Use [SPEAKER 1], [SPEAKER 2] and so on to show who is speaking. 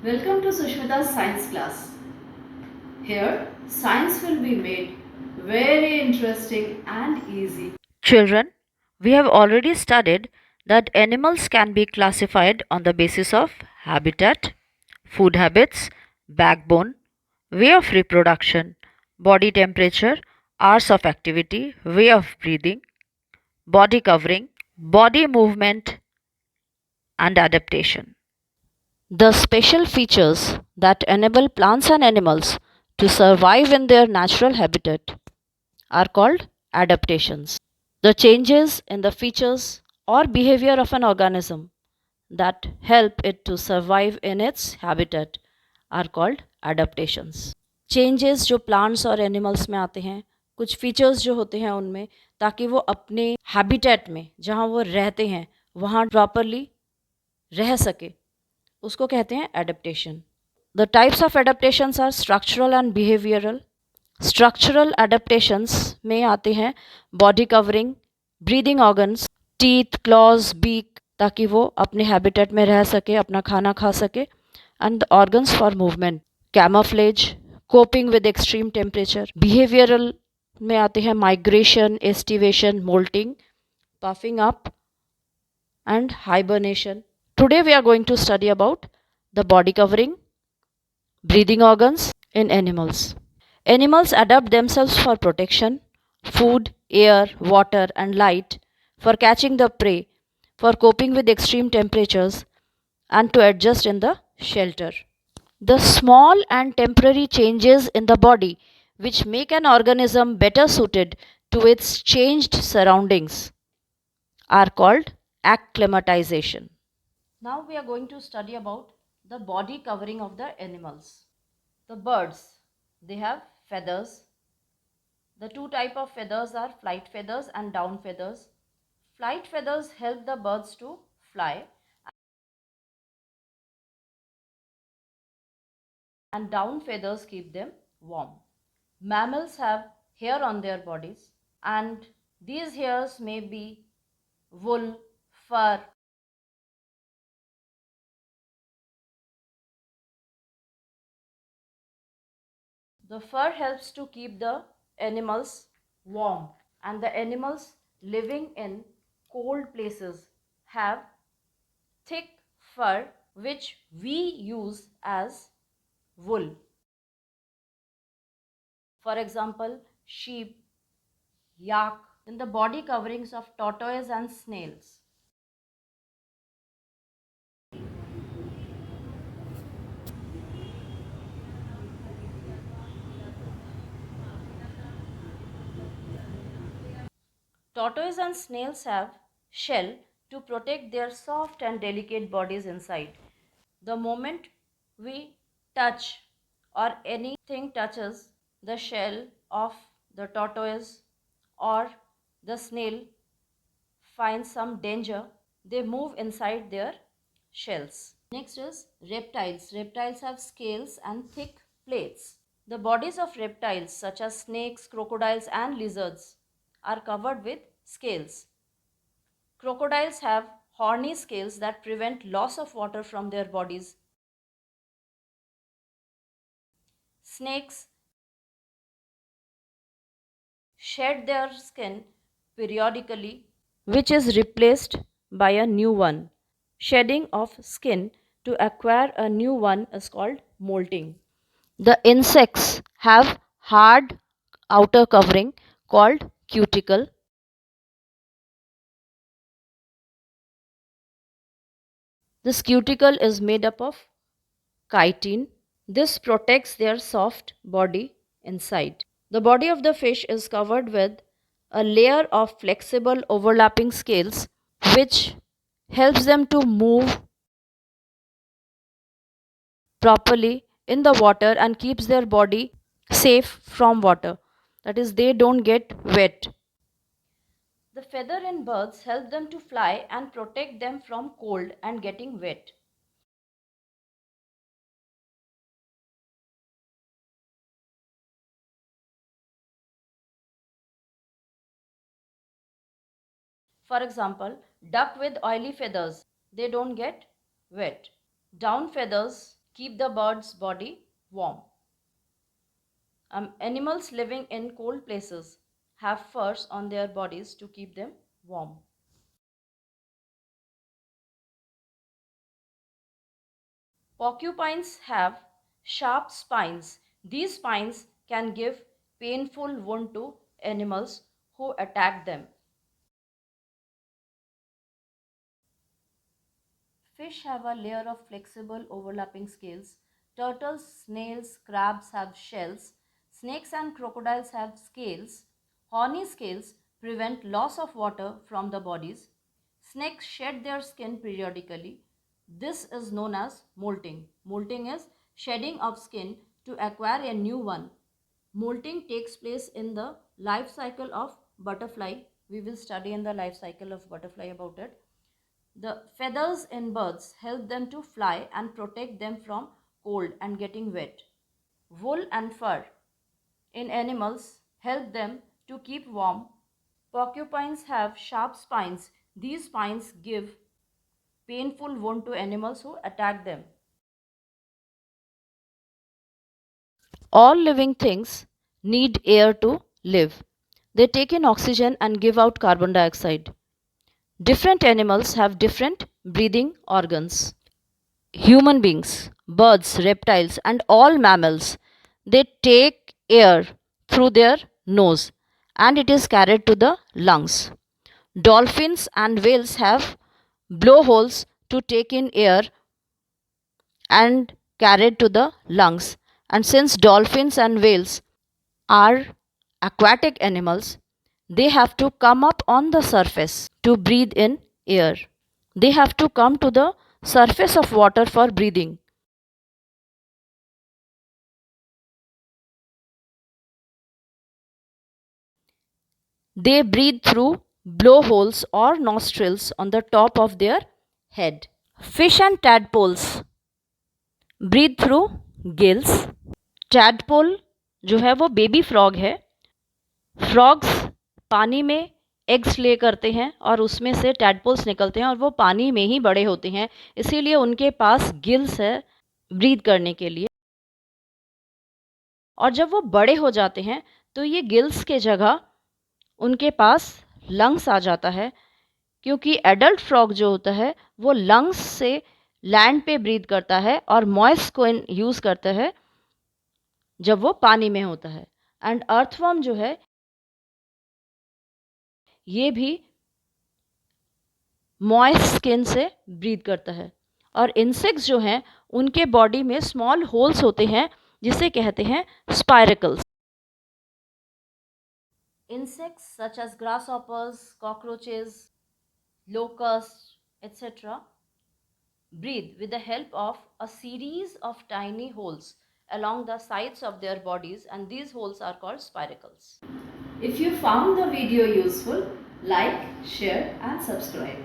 [SPEAKER 1] Welcome to Sushmita's science class. Here, science will be made very interesting and easy.
[SPEAKER 2] Children, we have already studied that animals can be classified on the basis of habitat, food habits, backbone, way of reproduction, body temperature, hours of activity, way of breathing, body covering, body movement, and adaptation. The special features that enable plants and animals to survive in their natural habitat are called adaptations. The changes in the features or behavior of an organism that help it to survive in its habitat are called adaptations. Changes जो plants और animals में आते हैं, कुछ features जो होते हैं उनमें, ताकि वो अपने हैबिटेट में जहाँ वो रहते हैं वहाँ प्रॉपरली रह सके, उसको कहते हैं adaptation. The types of adaptations are structural and behavioural. Structural adaptations में आते हैं body covering, breathing organs, teeth, claws, beak, ताकि वो अपने हैबिटेट में रह सके, अपना खाना खा सके, and organs for movement, camouflage, coping with extreme temperature. Behavioural में आते हैं migration, aestivation, moulting, puffing up, and hibernation. Today we are going to study about the body covering, breathing organs in animals. Animals adapt themselves for protection, food, air, water, and light, for catching the prey, for coping with extreme temperatures, and to adjust in the shelter. The small and temporary changes in the body which make an organism better suited to its changed surroundings are called acclimatization. Now we are going to study about the body covering of the animals. The birds, they have feathers. The two type of feathers are flight feathers and down feathers. Flight feathers help the birds to fly, and down feathers keep them warm. Mammals have hair on their bodies, and these hairs may be wool, fur. The fur helps to keep the animals warm, and the animals living in cold places have thick fur which we use as wool. For example, sheep, yak, in the body coverings of tortoise and snails. Tortoise and snails have shell to protect their soft and delicate bodies inside. The moment we touch or anything touches the shell of the tortoise or the snail finds some danger, they move inside their shells. Next is reptiles. Reptiles have scales and thick plates. The bodies of reptiles such as snakes, crocodiles and lizards are covered with scales. Crocodiles have horny scales that prevent loss of water from their bodies. Snakes shed their skin periodically, which is replaced by a new one. Shedding of skin to acquire a new one is called molting. The insects have hard outer covering called cuticle. This cuticle is made up of chitin. This protects their soft body inside. The body of the fish is covered with a layer of flexible overlapping scales which helps them to move properly in the water and keeps their body safe from water. That is, they don't get wet. The feather in birds help them to fly and protect them from cold and getting wet. For example, duck with oily feathers, they don't get wet. Down feathers keep the bird's body warm. Animals living in cold places have furs on their bodies to keep them warm. Porcupines have sharp spines. These spines can give painful wound to animals who attack them. Fish have a layer of flexible overlapping scales. Turtles, snails, crabs have shells. Snakes and crocodiles have scales. Horny scales prevent loss of water from the bodies. Snakes shed their skin periodically. This is known as molting. Molting is shedding of skin to acquire a new one. Molting takes place in the life cycle of butterfly. We will study in the life cycle of butterfly about it. The feathers in birds help them to fly and protect them from cold and getting wet. Wool and fur in animals help them to keep warm. Porcupines have sharp spines. These spines give painful wound to animals who attack them. All living things need air to live. They take in oxygen and give out carbon dioxide. Different animals have different breathing organs. Human beings, birds, reptiles, and all mammals, they take air through their nose and it is carried to the lungs. Dolphins and whales have blowholes to take in air and carried to the lungs. And since dolphins and whales are aquatic animals, they have to come up on the surface to breathe in air. They have to come to the surface of water for breathing. They breathe through blowholes or nostrils on the top of their head. Fish and tadpoles breathe through gills. Tadpole जो है वो baby frog है. Frogs पानी में eggs ले करते हैं और उसमें से टैडपोल्स निकलते हैं और वो पानी में ही बड़े होते हैं, इसीलिए उनके पास गिल्स है ब्रीथ करने के लिए. और जब वो बड़े हो जाते हैं तो ये गिल्स के जगह उनके पास लंग्स आ जाता है, क्योंकि एडल्ट फ्रॉग जो होता है वो लंग्स से लैंड पे ब्रीथ करता है और मॉइस्ट को यूज़ करता है जब वो पानी में होता है. एंड अर्थवर्म जो है ये भी मॉइस्ट स्किन से ब्रीथ करता है. और इंसेक्ट्स जो हैं उनके बॉडी में स्मॉल होल्स होते हैं जिसे कहते हैं स्पाइरकल्स. Insects such as grasshoppers, cockroaches, locusts, etc. breathe with the help of a series of tiny holes along the sides of their bodies, and these holes are called spiracles.
[SPEAKER 1] If you found the video useful, like, share and subscribe.